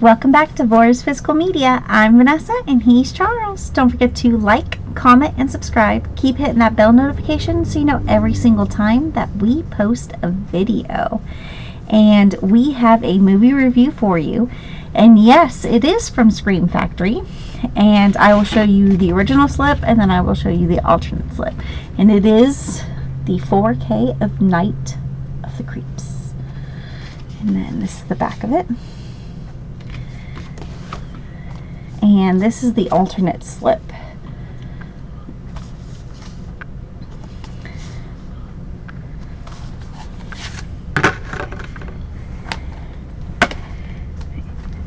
Welcome back to Vora's Physical Media. I'm Vanessa and he's Charles. Don't forget to like, comment, and subscribe. Keep hitting that bell notification so you know every single time that we post a video. And we have a movie review for you. And yes, it is from Scream Factory. And I will show you the original slip and then I will show you the alternate slip. And it is the 4K of Night of the Creeps. And then this is the back of it. And this is the alternate slip.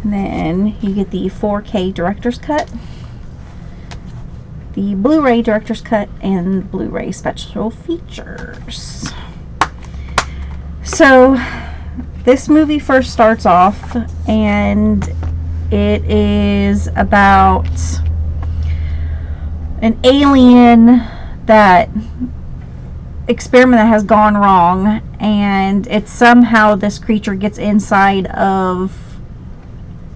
And then you get the 4K director's cut, the Blu-ray director's cut, and Blu-ray special features. So this movie first starts off and it is about an alien experiment that has gone wrong, and it's somehow this creature gets inside of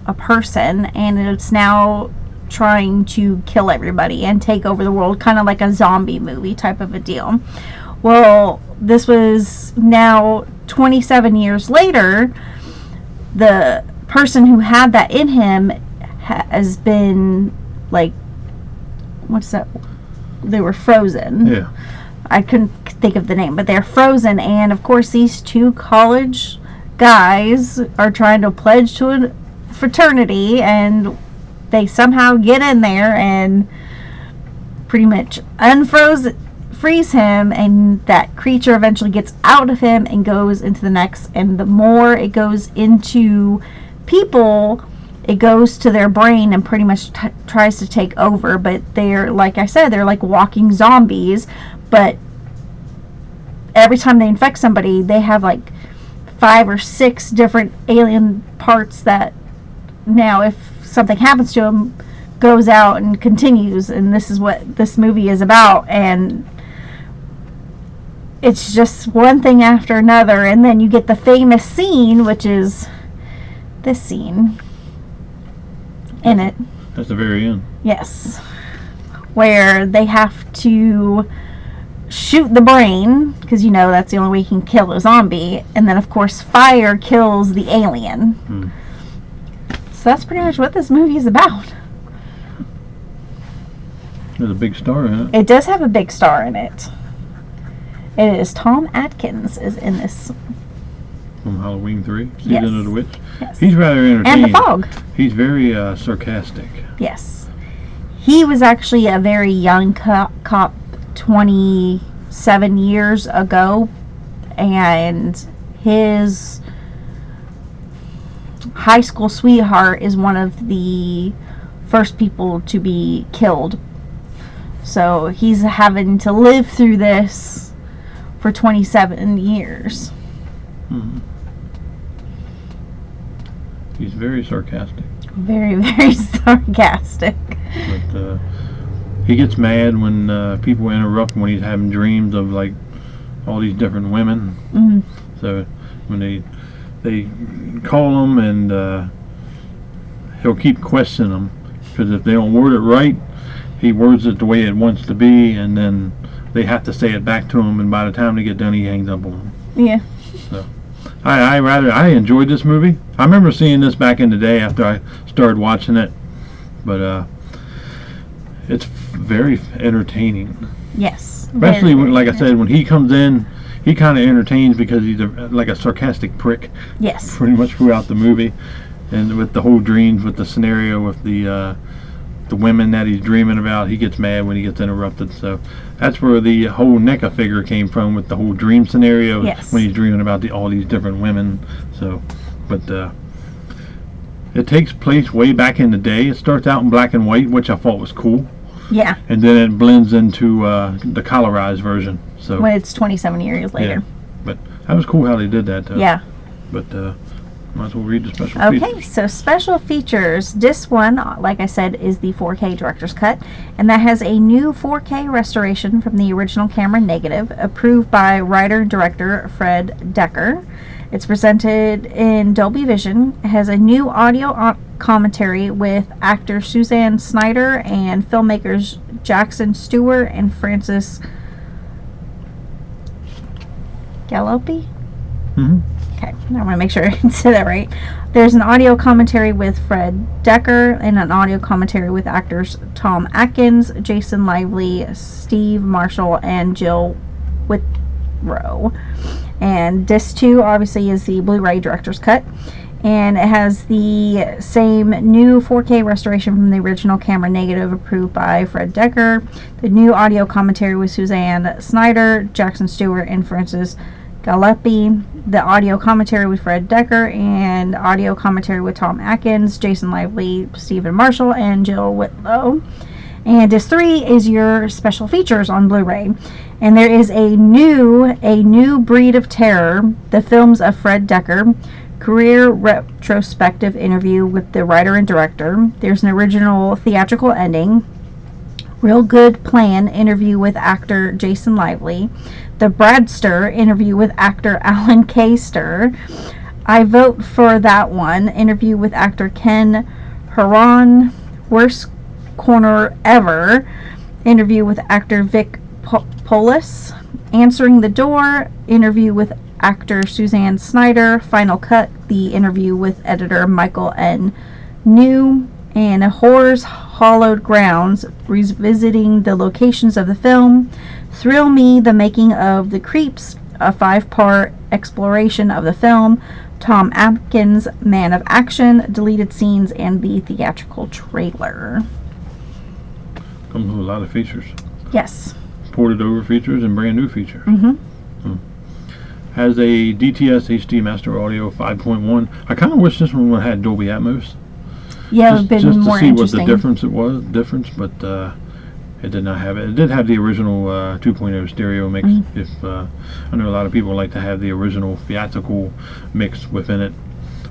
a person and it's now trying to kill everybody and take over the world, kind of like a zombie movie type of a deal. Well, this was now 27 years later. The person who had that in him has been, like, what's that? They were frozen. Yeah. I couldn't think of the name, but they're frozen, and of course these two college guys are trying to pledge to a fraternity, and they somehow get in there and pretty much freeze him, and that creature eventually gets out of him and goes into the next, and the more it goes into people, it goes to their brain and pretty much tries to take over. But they're, like I said, they're like walking zombies, but every time they infect somebody, they have like 5 or 6 different alien parts that now, if something happens to them, goes out and continues. And this is what this movie is about, and it's just one thing after another. And then you get the famous scene, which is this scene in it. That's the very end. Yes. Where they have to shoot the brain, because you know that's the only way you can kill a zombie. And then, of course, fire kills the alien. So that's pretty much what this movie is about. There's a big star in it. It does have a big star in it. It is Tom Atkins is in this. From Halloween 3, Season Yes. of the Witch. Yes. He's rather entertaining. And The Fog. He's very sarcastic. Yes. He was actually a very young cop 27 years ago, and his high school sweetheart is one of the first people to be killed. So he's having to live through this for 27 years. He's very sarcastic. Very, very sarcastic. But he gets mad when people interrupt when he's having dreams of like all these different women. So when they call him, and he'll keep questioning them, because if they don't word it right, he words it the way it wants to be, and then they have to say it back to him, and by the time they get done, he hangs up on them. Yeah. So I enjoyed this movie. I remember seeing this back in the day after I started watching it, but it's very entertaining. Yes. Especially when, like I said, when he comes in, he kind of entertains because he's like a sarcastic prick. Yes. Pretty much throughout the movie, and with the whole dreams, with the scenario, with the women that he's dreaming about, he gets mad when he gets interrupted. So that's where the whole NECA figure came from, with the whole dream scenario. Yes. When he's dreaming about all these different women. So, but it takes place way back in the day. It starts out in black and white, which I thought was cool. Yeah. And then it blends into the colorized version. So When it's 27 years later. yeah, but that was cool how they did that. Yeah. But might as well read the special features. Okay, so special features. This one, like I said, is the 4K director's cut, and that has a new 4K restoration from the original camera negative, approved by writer-director Fred Decker. It's presented in Dolby Vision. It has a new audio commentary with actor Suzanne Snyder and filmmakers Jackson Stewart and Francis Gallopi. Okay, I want to make sure I said that right. There's an audio commentary with Fred Decker and an audio commentary with actors Tom Atkins, Jason Lively, Steve Marshall, and Jill Whitrow. And disc 2 obviously is the Blu-ray director's cut, and it has the same new 4K restoration from the original camera negative approved by Fred Decker, the new audio commentary with Suzanne Snyder, Jackson Stewart, and Francis Gallopi, the audio commentary with Fred Decker, and audio commentary with Tom Atkins, Jason Lively, Stephen Marshall, and Jill Whitlow. And disc 3 is your special features on Blu-ray. And there is a new breed of terror, the films of Fred Decker, career retrospective interview with the writer and director. There's an original theatrical ending, Real Good Plan interview with actor Jason Lively, the Bradster interview with actor Alan Keister, I Vote for That One interview with actor Ken Huron, Worst Corner Ever interview with actor Vic Polis, Answering the Door interview with actor Suzanne Snyder, Final Cut, the interview with editor Michael N. New, and Horror's Hallowed Grounds, revisiting the locations of the film, Thrill Me, the making of The Creeps, a 5-part exploration of the film, Tom Atkins, Man of Action, deleted scenes, and the theatrical trailer. Comes with a lot of features. Yes. Ported over features and brand new features. Has a DTS HD Master Audio 5.1. I kind of wish this one had Dolby Atmos. Yeah, it would have been just more to see interesting. what the difference, but it did not have it. It did have the original 2.0 stereo mix. If I know a lot of people like to have the original theatrical mix within it.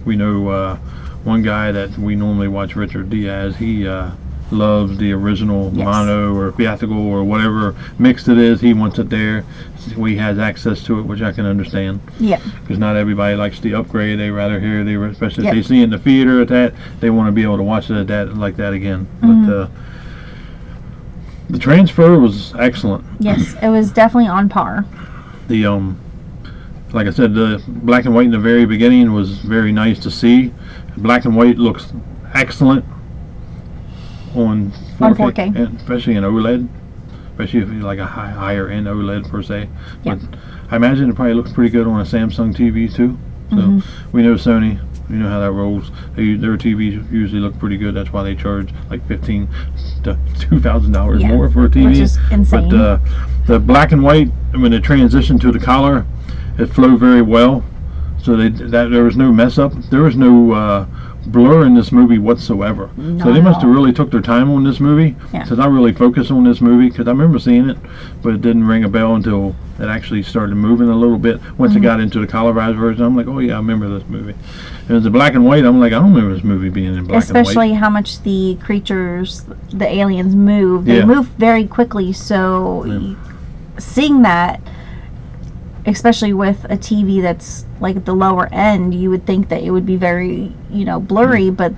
We know one guy that we normally watch, Richard Diaz. He loves the original mono or theatrical or whatever mix it is. He wants it there. He has access to it, which I can understand. Yeah. Because not everybody likes the upgrade. They rather hear especially if they see it in the theater at that, they want to be able to watch it at that like that again. But the transfer was excellent. Yes, it was definitely on par. The like I said, the black and white in the very beginning was very nice to see. Black and white looks excellent on 4K. And especially in OLED, especially if you like a higher end OLED per se. But I imagine it probably looks pretty good on a Samsung TV too. So we know Sony, we know how that rolls. Their TVs usually look pretty good. That's why they charge like $1,500 to $2,000 more for a TV. Which is insane. But the black and white, when it transitioned to the color, it flowed very well. So there was no mess up. There was no blur in this movie whatsoever. So they must have really took their time on this movie. Because I really focused on this movie because I remember seeing it, but it didn't ring a bell until it actually started moving a little bit. Once it got into the colorized version, I'm like, oh yeah, I remember this movie. And it's the black and white. I'm like, I don't remember this movie being in black and white. Especially how much the creatures, the aliens move. They move very quickly. So seeing that, especially with a TV that's like at the lower end, you would think that it would be very, blurry, but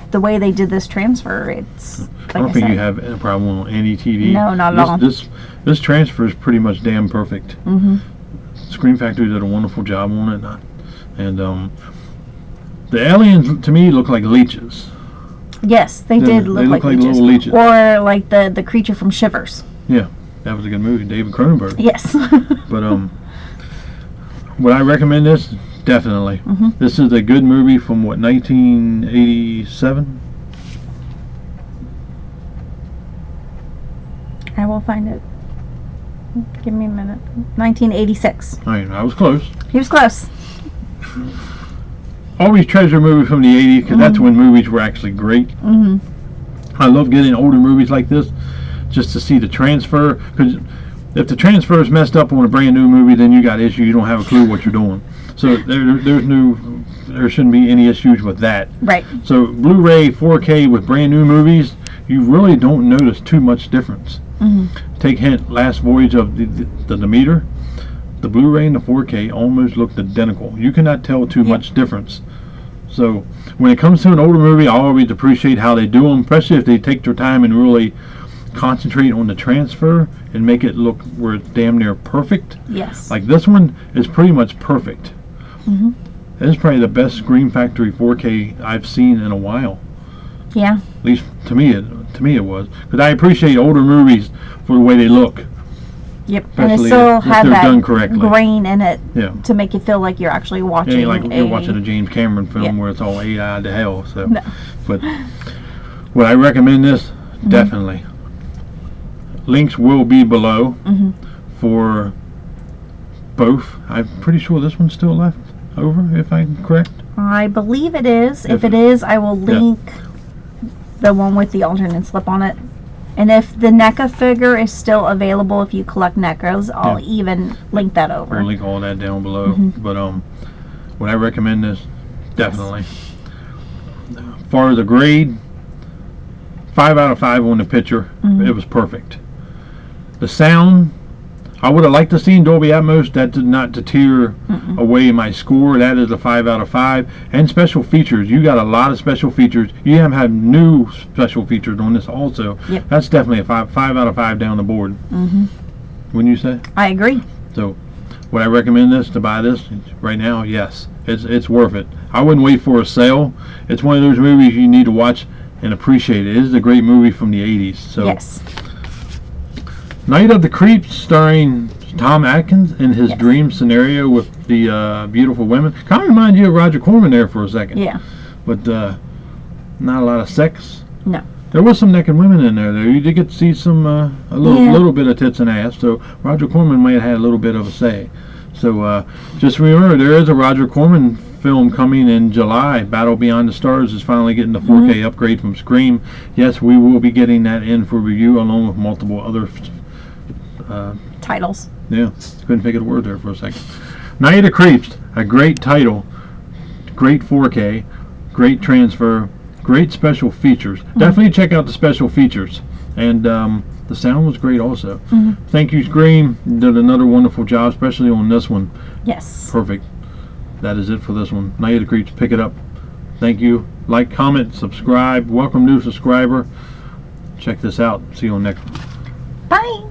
the way they did this transfer, it's like I don't think you have a problem on any TV. No, not at all. This transfer is pretty much damn perfect. Screen Factory did a wonderful job on it, and the aliens to me look like leeches. Yes, they did look like leeches. Little leeches, or like the creature from Shivers. Yeah, that was a good movie, David Cronenberg. Yes. But would I recommend this? Definitely. This is a good movie from 1987? I will find it. Give me a minute. 1986. Alright, I was close. He was close. Always treasure a movie from the 80s because that's when movies were actually great. I love getting older movies like this just to see the transfer, because if the transfer is messed up on a brand new movie, then you got issue. You don't have a clue what you're doing. So there shouldn't be any issues with that. Right. So Blu-ray 4K with brand new movies, you really don't notice too much difference. Take hint, Last Voyage of the Demeter. the Blu-ray and the 4K almost looked identical. You cannot tell too much difference. So when it comes to an older movie, I always appreciate how they do them, especially if they take their time and really concentrate on the transfer and make it look where it's damn near perfect. Yes. Like this one is pretty much perfect. Mm-hmm. This is probably the best Scream Factory 4K I've seen in a while. Yeah. At least to me it was. Because I appreciate older movies for the way they look. Yep. And it Especially still if had they're that done correctly. grain in it Yeah. to make you feel like you're actually watching. Yeah, like you're watching a James Cameron film where it's all AI to hell. So, No. But would I recommend this? Definitely. Links will be below for both. I'm pretty sure this one's still left over, if I'm correct. I believe it is. If it is, I will link the one with the alternate slip on it. And if the NECA figure is still available, if you collect NECAs, I'll even link that over. We'll link all that down below. But would I recommend this? Definitely. As far as the grade, 5 out of 5 on the picture. It was perfect. The sound, I would have liked to see Dolby Atmos. That did not deter away my score. That is a 5 out of 5. And special features. You got a lot of special features. You have had new special features on this also. Yep. That's definitely a 5 out of 5 down the board. Wouldn't you say? I agree. So, would I recommend this to buy this right now? Yes. It's worth it. I wouldn't wait for a sale. It's one of those movies you need to watch and appreciate it. It is a great movie from the 80s. So. Yes. Night of the Creeps, starring Tom Atkins in his dream scenario with the beautiful women. Kind of remind you of Roger Corman there for a second. Yeah. But not a lot of sex. No. There was some naked women in there, though. You did get to see some a little bit of tits and ass. So Roger Corman might have had a little bit of a say. So just remember, there is a Roger Corman film coming in July. Battle Beyond the Stars is finally getting the 4K upgrade from Scream. Yes, we will be getting that in for review along with multiple other titles. Yeah, couldn't think of the word there for a second. Night of the Creeps, a great title, great 4K, great transfer, great special features. Definitely check out the special features. And the sound was great also. Thank you, Scream. You did another wonderful job, especially on this one. Yes. Perfect. That is it for this one. Night of the Creeps, pick it up. Thank you. Like, comment, subscribe. Welcome new subscriber. Check this out. See you on next one. Bye.